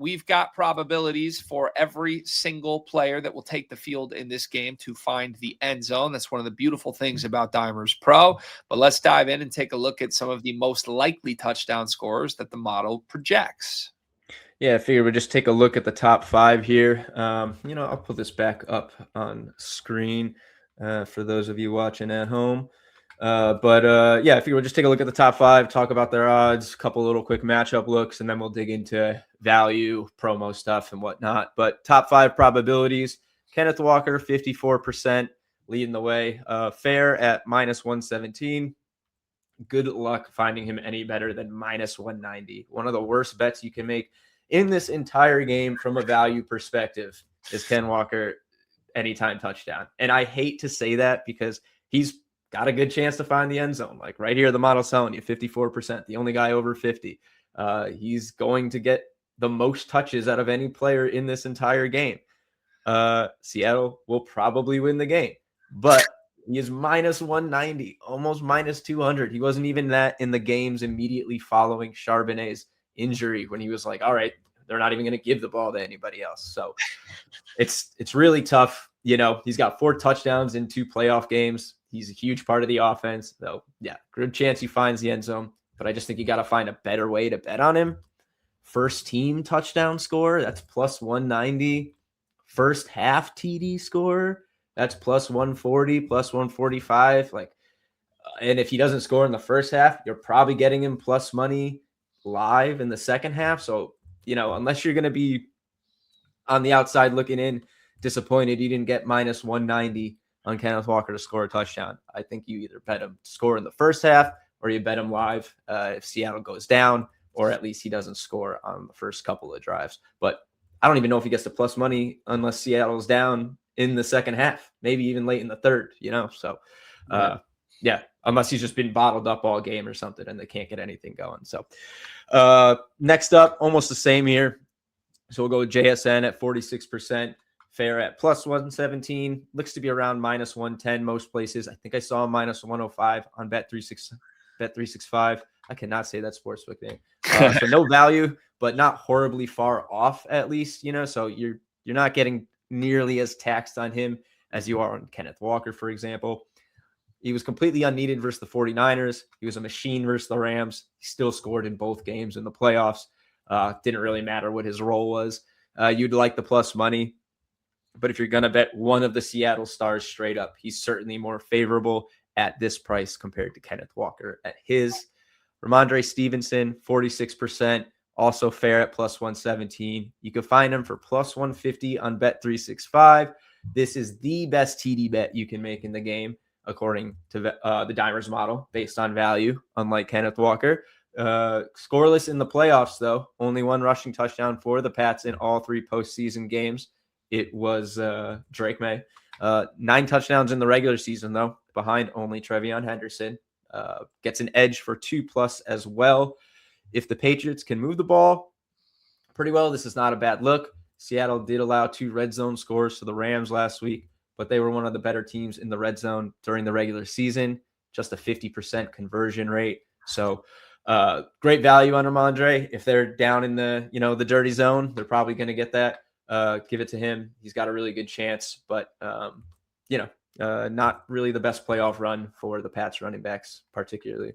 we've got probabilities for every single player that will take the field in this game to find the end zone. That's one of the beautiful things about Dimers Pro. But let's dive in and take a look at some of the most likely touchdown scorers that the model projects. Yeah, I figured we'd just take a look at the top 5 here. I'll put this back up on screen for those of you watching at home. I figured we'll just take a look at the top 5, talk about their odds, a couple little quick matchup looks, and then we'll dig into value, promo stuff, and whatnot. But top 5 probabilities, Kenneth Walker, 54%, leading the way. Fair at -117. Good luck finding him any better than -190. One of the worst bets you can make in this entire game from a value perspective is Ken Walker anytime touchdown. And I hate to say that because he's got a good chance to find the end zone. Like right here, the model's telling you 54%, the only guy over 50. He's going to get the most touches out of any player in this entire game. Seattle will probably win the game, but he is -190, almost -200. He wasn't even that in the games immediately following Charbonnet's injury when he was like, all right, they're not even going to give the ball to anybody else. So it's really tough. He's got 4 touchdowns in 2 playoff games. He's a huge part of the offense, though. Yeah, good chance he finds the end zone, but I just think you got to find a better way to bet on him. First team touchdown score, that's +190. First half TD score, that's +140, +145. And if he doesn't score in the first half, you're probably getting him plus money live in the second half. So, unless you're going to be on the outside looking in, disappointed you didn't get -190 on Kenneth Walker to score a touchdown, I think you either bet him to score in the first half or you bet him live if Seattle goes down, or at least he doesn't score on the first couple of drives. But I don't even know if he gets to plus money unless Seattle's down in the second half, maybe even late in the third, So, unless he's just been bottled up all game or something and they can't get anything going. So, next up, almost the same here. So we'll go with JSN at 46%, Fair at +117, looks to be around -110 most places. I think I saw -105 on Bet365. I cannot say that sportsbook name. So no value, but not horribly far off at least, So you're not getting nearly as taxed on him as you are on Kenneth Walker, for example. He was completely unneeded versus the 49ers. He was a machine versus the Rams. He still scored in both games in the playoffs. Didn't really matter what his role was. You'd like the plus money. But if you're going to bet one of the Seattle stars straight up, he's certainly more favorable at this price compared to Kenneth Walker at his. Ramondre Stevenson, 46%, also fair at +117. You can find him for +150 on Bet365. This is the best TD bet you can make in the game, according to the Dimers model, based on value, unlike Kenneth Walker. Scoreless in the playoffs, though. Only 1 rushing touchdown for the Pats in all 3 postseason games. It was Drake May. 9 touchdowns in the regular season, though, behind only Trevion Henderson. Gets an edge for 2+ as well. If the Patriots can move the ball pretty well, this is not a bad look. Seattle did allow 2 red zone scores to the Rams last week, but they were one of the better teams in the red zone during the regular season, just a 50% conversion rate. So great value on Ramondre. If they're down in the, the dirty zone, they're probably going to get that. Give it to him. He's got a really good chance, but, not really the best playoff run for the Pats running backs, particularly.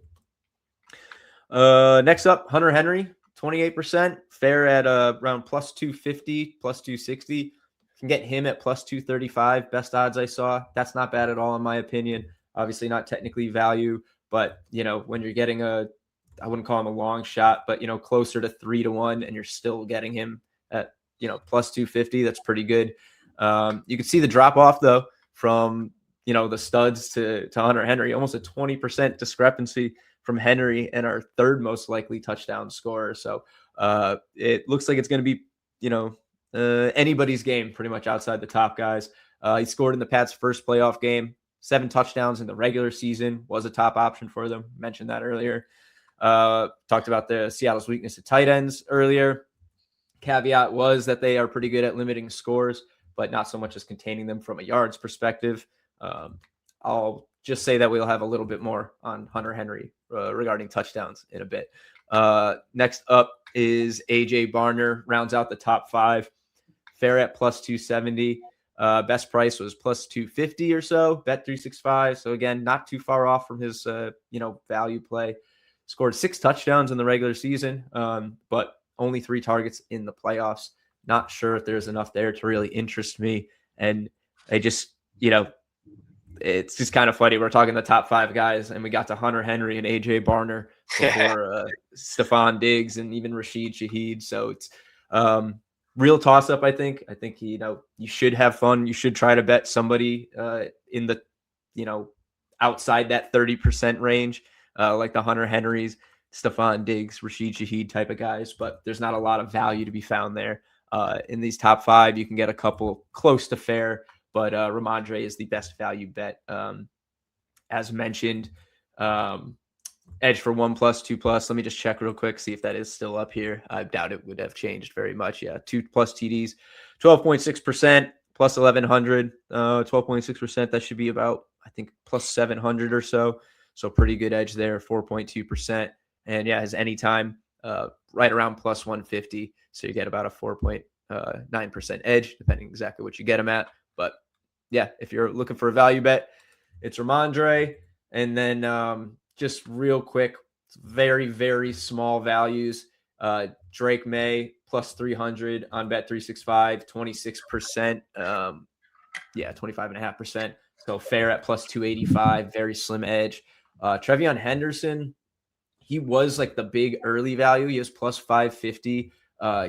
Next up, Hunter Henry, 28%, fair at around +250, +260. Can get him at +235, best odds I saw. That's not bad at all, in my opinion. Obviously not technically value, but, when you're getting I wouldn't call him a long shot, but, closer to 3-1 and you're still getting him at, +250, that's pretty good. You can see the drop off though from, the studs to Hunter Henry, almost a 20% discrepancy from Henry and our 3rd most likely touchdown scorer. So it looks like it's going to be, anybody's game pretty much outside the top guys. He scored in the Pats' first playoff game, 7 touchdowns in the regular season, was a top option for them. Mentioned that earlier. Talked about the Seattle's weakness at tight ends earlier. Caveat was that they are pretty good at limiting scores, but not so much as containing them from a yards perspective. I'll just say that we'll have a little bit more on Hunter Henry regarding touchdowns in a bit. Next up is AJ Barner, rounds out the top 5. Fair at plus 270. Best price was plus 250 or so. Bet 365. So again, not too far off from his value play. Scored 6 touchdowns in the regular season, but only 3 targets in the playoffs. Not sure if there's enough there to really interest me. And I just, it's just kind of funny. We're talking the top 5 guys, and we got to Hunter Henry and AJ Barner before Stephon Diggs and even Rashid Shaheed. So it's real toss up. I think you should have fun. You should try to bet somebody in the outside that 30% range, like the Hunter Henrys, Stephon Diggs, Rashid Shaheed type of guys. But there's not a lot of value to be found there. In these top 5, you can get a couple close to fair, but Ramondre is the best value bet. As mentioned, edge for 1+, 2+. Let me just check real quick, see if that is still up here. I doubt it would have changed very much. Yeah, 2+ TDs, 12.6%, plus 1,100, 12.6%. That should be about, I think, plus 700 or so. So pretty good edge there, 4.2%. And yeah, his anytime right around plus 150. So you get about a 4.9% edge, depending exactly what you get him at. But yeah, if you're looking for a value bet, it's Ramondre. And then just real quick, very, very small values. Drake May plus 300 on Bet 365, 26%. 25.5%. So fair at plus 285, very slim edge. Trevion Henderson, he was like the big early value. He was plus 550.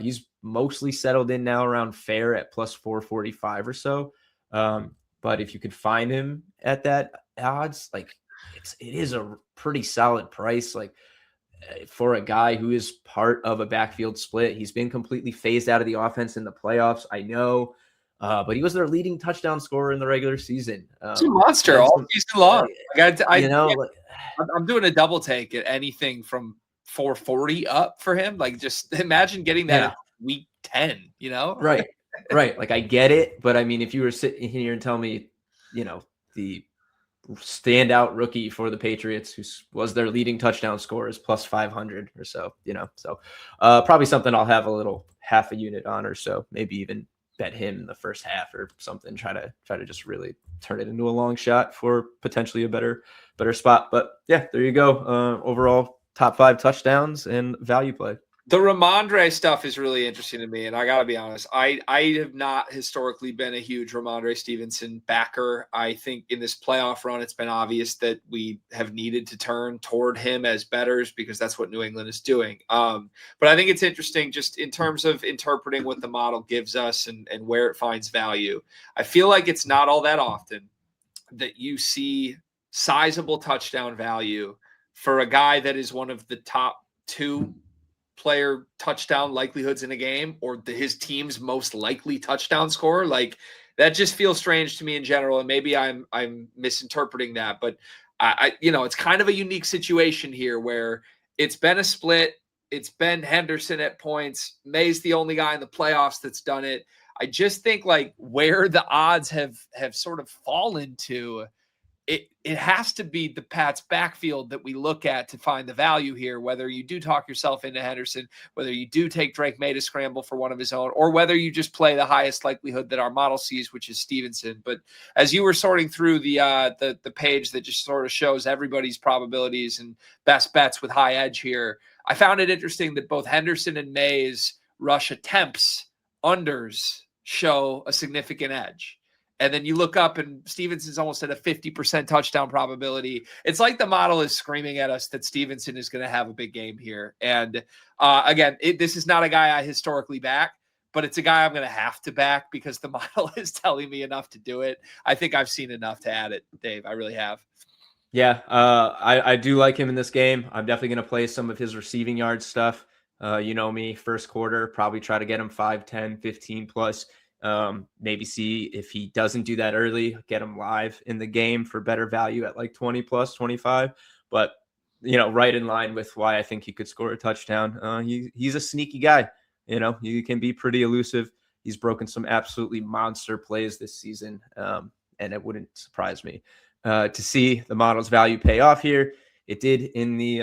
He's mostly settled in now around fair at plus 445 or so. But if you could find him at that odds, like it is a pretty solid price. Like for a guy who is part of a backfield split, he's been completely phased out of the offense in the playoffs. I know, but he was their leading touchdown scorer in the regular season. He's a monster all season long. I'm doing a double take at anything from 440 up for him. Like, just imagine getting that in week 10, Right. Like, I get it. But I mean, if you were sitting here and tell me, the standout rookie for the Patriots who was their leading touchdown scorer is plus 500 or so, so probably something I'll have a little half a unit on or so, maybe even bet him in the first half or something, try to just really turn it into a long shot for potentially a better spot. But yeah, there you go. Overall top 5 touchdowns and value play. The Ramondre stuff is really interesting to me, and I got to be honest, I have not historically been a huge Ramondre Stevenson backer. I think in this playoff run, it's been obvious that we have needed to turn toward him as bettors because that's what New England is doing. But I think it's interesting just in terms of interpreting what the model gives us and where it finds value. I feel like it's not all that often that you see sizable touchdown value for a guy that is one of the top 2 player touchdown likelihoods in a game, or his team's most likely touchdown scorer. Like, that just feels strange to me in general, and maybe I'm misinterpreting that, but I it's kind of a unique situation here where it's been a split. It's been Henderson at points. May's the only guy in the playoffs that's done it. I just think like where the odds have sort of fallen to, it has to be the Pats backfield that we look at to find the value here, whether you do talk yourself into Henderson, whether you do take Drake May to scramble for one of his own, or whether you just play the highest likelihood that our model sees, which is Stevenson. But as you were sorting through the page that just sort of shows everybody's probabilities and best bets with high edge here, I found it interesting that both Henderson and May's rush attempts unders show a significant edge. And then you look up and Stevenson's almost at a 50% touchdown probability. It's like the model is screaming at us that Stevenson is going to have a big game here. And again, this is not a guy I historically back, but it's a guy I'm going to have to back because the model is telling me enough to do it. I think I've seen enough to add it, Dave. I really have. Yeah, I do like him in this game. I'm definitely going to play some of his receiving yard stuff. You know me, first quarter, probably try to get him 5, 10, 15 plus. Maybe see if he doesn't do that early, get him live in the game for better value at like 20 plus 25. But, right in line with why I think he could score a touchdown. He's a sneaky guy. He can be pretty elusive. He's broken some absolutely monster plays this season, and it wouldn't surprise me to see the model's value pay off here. It did in the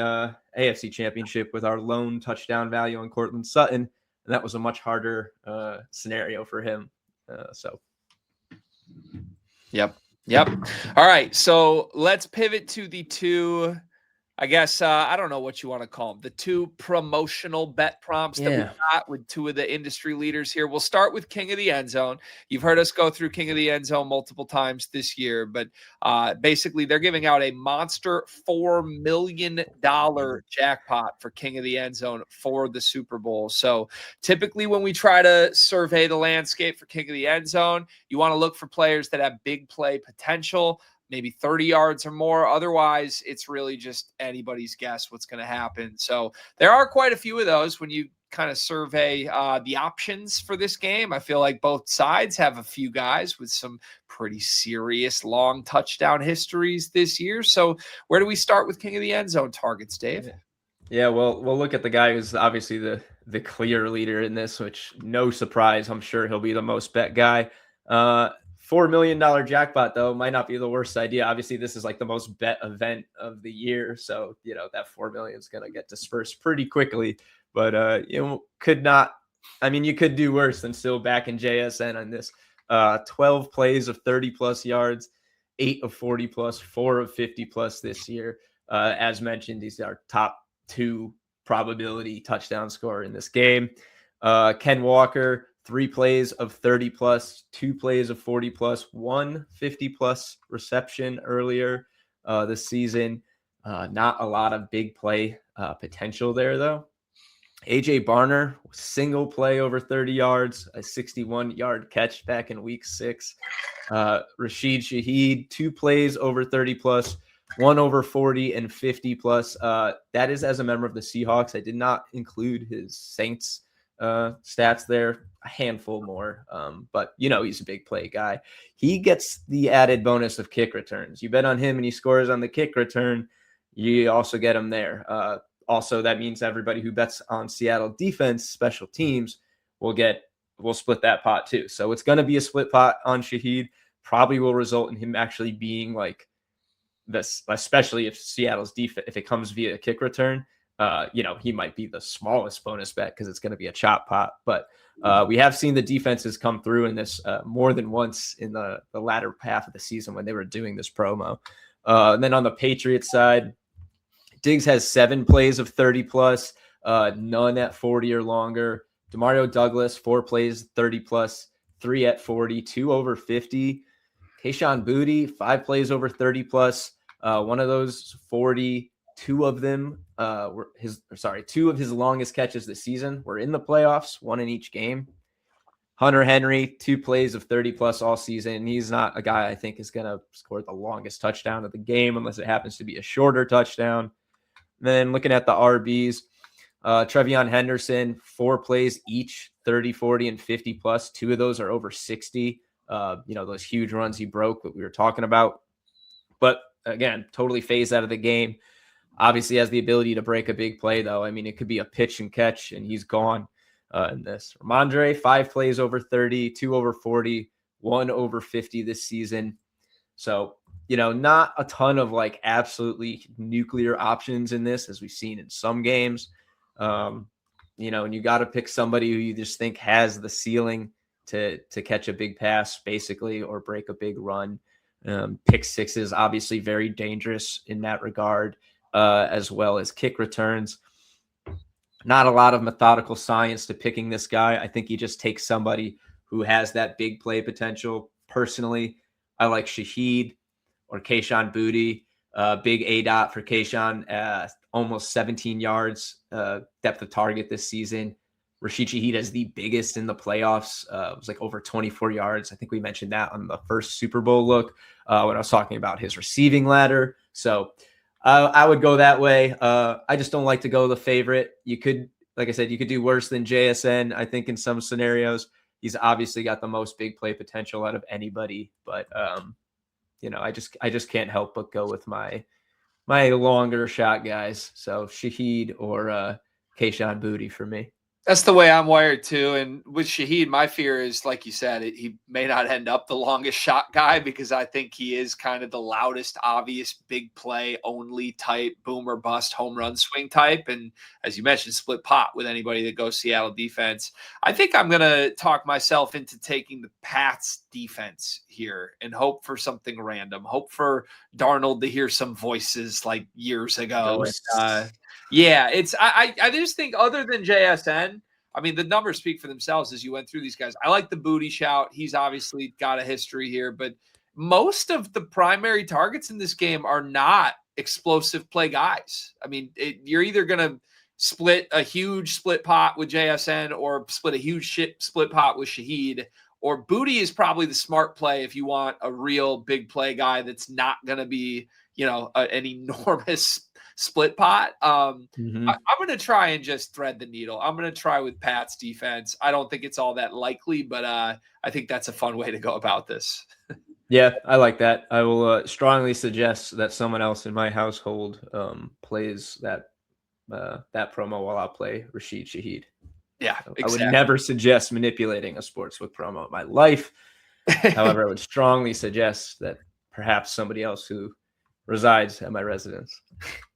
AFC Championship with our lone touchdown value on Cortland Sutton, and that was a much harder scenario for him. Yep. All right, so let's pivot to the two, I guess, I don't know what you want to call them, the two promotional bet prompts that we got with two of the industry leaders here. We'll start with King of the End Zone. You've heard us go through King of the End Zone multiple times this year, but basically they're giving out a monster $4 million jackpot for King of the End Zone for the Super Bowl. So typically when we try to survey the landscape for King of the End Zone, you want to look for players that have big play potential, maybe 30 yards or more. Otherwise, it's really just anybody's guess what's going to happen. So there are quite a few of those when you kind of survey the options for this game. I feel like both sides have a few guys with some pretty serious long touchdown histories this year. So where do we start with King of the End Zone targets, Dave? Yeah, well, we'll look at the guy who's obviously the clear leader in this, which no surprise, I'm sure he'll be the most bet guy. $4 million jackpot, though, might not be the worst idea. Obviously, this is like the most bet event of the year. So, that 4 million is going to get dispersed pretty quickly. But, you could do worse than still back in JSN on this. 12 plays of 30 plus yards, 8 of 40 plus, 4 of 50 plus this year. As mentioned, these are top 2 probability touchdown scorer in this game. Ken Walker, 3 plays of 30 plus, 2 plays of 40 plus, 1 50 plus reception earlier this season. Not a lot of big play potential there, though. AJ Barner, single play over 30 yards, a 61-yard catch back in week 6. Rashid Shaheed, 2 plays over 30 plus, 1 over 40 and 50 plus. That is as a member of the Seahawks. I did not include his Saints stats there, a handful more, but he's a big play guy. He gets the added bonus of kick returns. You bet on him and he scores on the kick return, you also get him there. Also, that means everybody who bets on Seattle defense, special teams, will split that pot too. So it's going to be a split pot on Shaheed. Probably will result in him actually being like this, especially if Seattle's defense, if it comes via a kick return, he might be the smallest bonus bet because it's going to be a chop pot. But we have seen the defenses come through in this more than once in the latter half of the season when they were doing this promo. And then on the Patriots side, Diggs has 7 plays of 30 plus, none at 40 or longer. Demario Douglas, 4 plays, 30 plus, 3 at 40, 2 over 50. Kayshon Boutte, 5 plays over 30 plus, one of those 40. 2 of them two of his longest catches this season were in the playoffs, 1 in each game. Hunter Henry, 2 plays of 30 plus all season. He's not a guy I think is going to score the longest touchdown of the game unless it happens to be a shorter touchdown. And then looking at the RBs, Trevion Henderson, 4 plays each, 30, 40, and 50 plus. 2 of those are over 60. Those huge runs he broke that we were talking about. But again, totally phased out of the game. Obviously has the ability to break a big play, though. I mean, it could be a pitch and catch, and he's gone in this. Ramondre, 5 plays over 30, 2 over 40, 1 over 50 this season. So, not a ton of like absolutely nuclear options in this, as we've seen in some games. And you got to pick somebody who you just think has the ceiling to catch a big pass, basically, or break a big run. Pick sixes, obviously very dangerous in that regard. As well as kick returns. Not a lot of methodical science to picking this guy. I think you just take somebody who has that big play potential. Personally, I like Shaheed or Kayshon Boutte. Big A-dot for Kayshon, almost 17 yards depth of target this season. Rashid Shaheed is the biggest in the playoffs. It was like over 24 yards. I think we mentioned that on the first Super Bowl look when I was talking about his receiving ladder. So I would go that way. I just don't like to go the favorite. You could, like I said, you could do worse than JSN. I think in some scenarios, he's obviously got the most big play potential out of anybody. But I just can't help but go with my longer shot guys. So Shaheed or Kayshon Boutte for me. That's the way I'm wired too. And with Shaheed, my fear is, like you said, he may not end up the longest shot guy because I think he is kind of the loudest, obvious, big play only type, boom or bust, home run swing type. And as you mentioned, split pot with anybody that goes Seattle defense. I think I'm going to talk myself into taking the Pats defense here and hope for something random. Hope for Darnold to hear some voices like years ago. And, Ghosts. yeah, I just think other than JSN, I mean, the numbers speak for themselves as you went through these guys. I like the booty shout. He's obviously got a history here, but most of the primary targets in this game are not explosive play guys. I mean, you're either going to split a huge split pot with JSN or split a huge split pot with Shaheed, or booty is probably the smart play if you want a real big play guy that's not going to be, an enormous split pot. I'm going to try and just thread the needle. I'm going to try with Pat's defense. I don't think it's all that likely, but I think that's a fun way to go about this. Yeah, I like that. I will strongly suggest that someone else in my household plays that promo while I'll play Rashid Shaheed. Yeah, so exactly. I would never suggest manipulating a sportsbook promo in my life. However, I would strongly suggest that perhaps somebody else who resides at my residence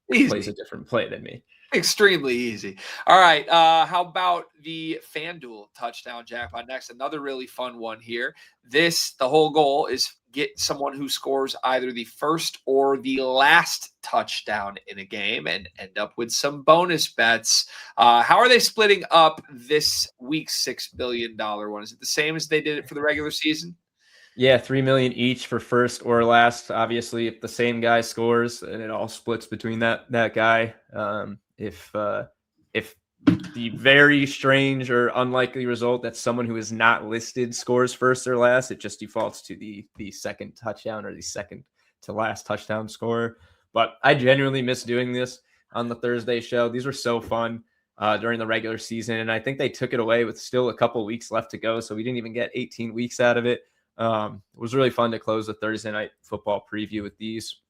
plays a different play than me. Extremely easy. All right. How about the FanDuel touchdown jackpot next? Another really fun one here. The whole goal is get someone who scores either the first or the last touchdown in a game and end up with some bonus bets. How are they splitting up this week's $6 billion one? Is it the same as they did it for the regular season? Yeah, 3 million each for first or last. Obviously, if the same guy scores, and it all splits between that guy. If the very strange or unlikely result that someone who is not listed scores first or last, it just defaults to the second touchdown or the second to last touchdown scorer. But I genuinely miss doing this on the Thursday show. These were so fun during the regular season, and I think they took it away with still a couple weeks left to go, so we didn't even get 18 weeks out of it. It was really fun to close the Thursday night football preview with these.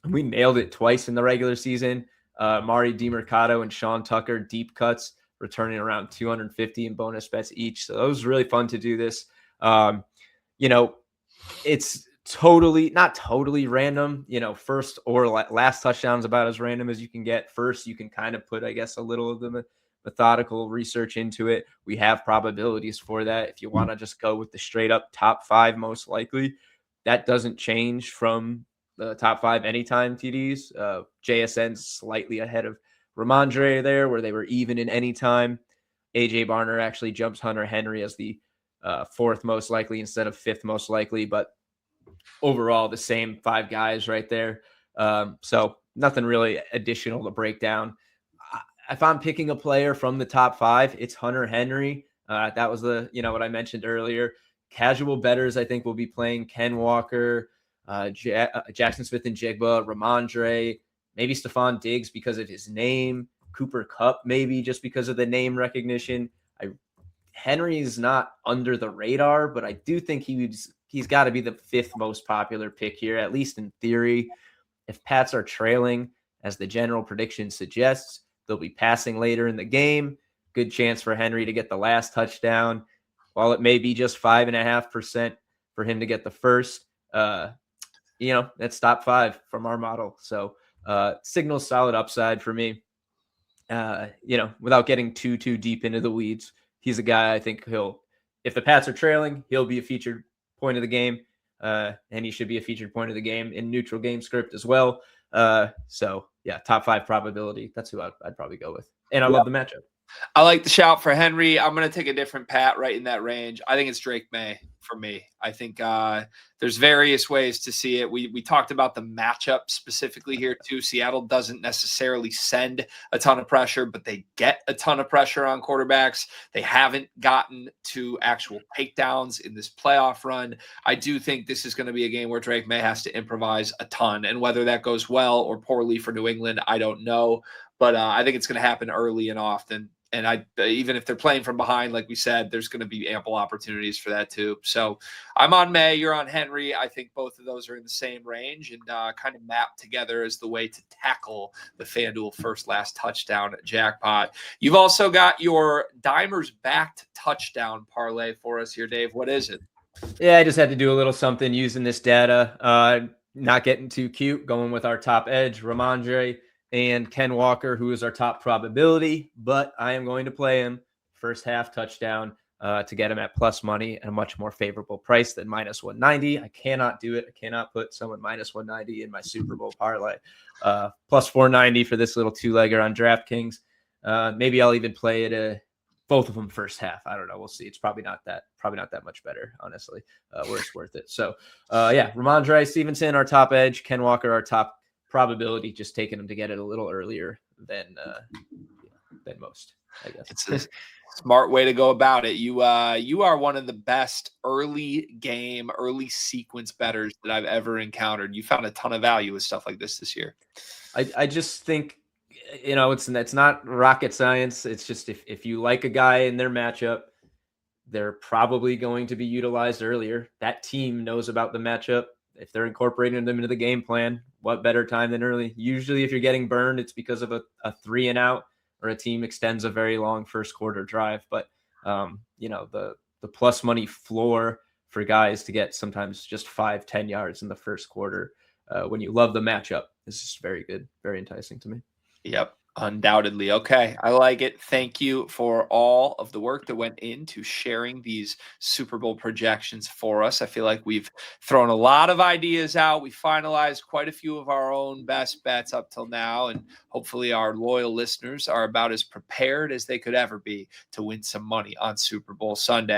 We nailed it twice in the regular season. Mari DiMercato and Sean Tucker, deep cuts, returning around 250 in bonus bets each. So it was really fun to do this. It's not totally random. First or last touchdown is about as random as you can get. First, you can kind of put, I guess, a little of the methodical research into it. We have probabilities for that. If you want to just go with the straight up top 5, most likely, that doesn't change from the top 5 anytime TDs. JSN's slightly ahead of Ramondre there, where they were even in anytime. AJ Barner actually jumps Hunter Henry as the 4th most likely instead of 5th most likely, but overall the same 5 guys right there. So nothing really additional to break down. If I'm picking a player from the top 5, it's Hunter Henry. That was what I mentioned earlier. Casual bettors, I think, will be playing Ken Walker, Jackson Smith and Jigba, Ramondre, maybe Stephon Diggs because of his name, Cooper Kupp maybe just because of the name recognition. Henry is not under the radar, but I do think he's got to be the 5th most popular pick here, at least in theory. If Pats are trailing, as the general prediction suggests, they'll be passing later in the game. Good chance for Henry to get the last touchdown. While it may be just 5.5% for him to get the first, that's top 5 from our model. So signals solid upside for me. Without getting too deep into the weeds, he's a guy I think if the Pats are trailing, he'll be a featured point of the game. And he should be a featured point of the game in neutral game script as well. So yeah, top 5 probability. That's who I'd probably go with. And I love the matchup. I like the shout for Henry. I'm going to take a different Pat right in that range. I think it's Drake May for me. I think there's various ways to see it. We talked about the matchup specifically here too. Seattle doesn't necessarily send a ton of pressure, but they get a ton of pressure on quarterbacks. They haven't gotten to actual takedowns in this playoff run. I do think this is going to be a game where Drake May has to improvise a ton, and whether that goes well or poorly for New England, I don't know. But I think it's going to happen early and often. And even if they're playing from behind, like we said, there's going to be ample opportunities for that too. So I'm on May, you're on Henry. I think both of those are in the same range and kind of mapped together as the way to tackle the FanDuel first last touchdown jackpot. You've also got your Dimers backed touchdown parlay for us here, Dave. What is it? Yeah, I just had to do a little something using this data. Not getting too cute, going with our top edge, Ramondre and Ken Walker, who is our top probability, but I am going to play him first half touchdown to get him at plus money at a much more favorable price than minus 190. I cannot do it. I cannot put someone minus 190 in my Super Bowl parlay. Plus 490 for this little two-legger on DraftKings. Maybe I'll even play it both of them first half. I don't know. We'll see. It's probably not that much better, honestly, where it's worth it. So yeah, Ramondre Stevenson, our top edge, Ken Walker, our top probability, just taking them to get it a little earlier than most, I guess. It's a smart way to go about it. You are one of the best early sequence bettors that I've ever encountered. You found a ton of value with stuff like this year. I just think, it's not rocket science. It's just if you like a guy in their matchup, they're probably going to be utilized earlier. That team knows about the matchup. If they're incorporating them into the game plan, what better time than early? Usually if you're getting burned, it's because of a 3-and-out or a team extends a very long first quarter drive. But, the plus money floor for guys to get sometimes just 5-10 yards in the first quarter when you love the matchup is just very good, very enticing to me. Yep. Undoubtedly. Okay. I like it. Thank you for all of the work that went into sharing these Super Bowl projections for us. I feel like we've thrown a lot of ideas out. We finalized quite a few of our own best bets up till now, and hopefully our loyal listeners are about as prepared as they could ever be to win some money on Super Bowl Sunday.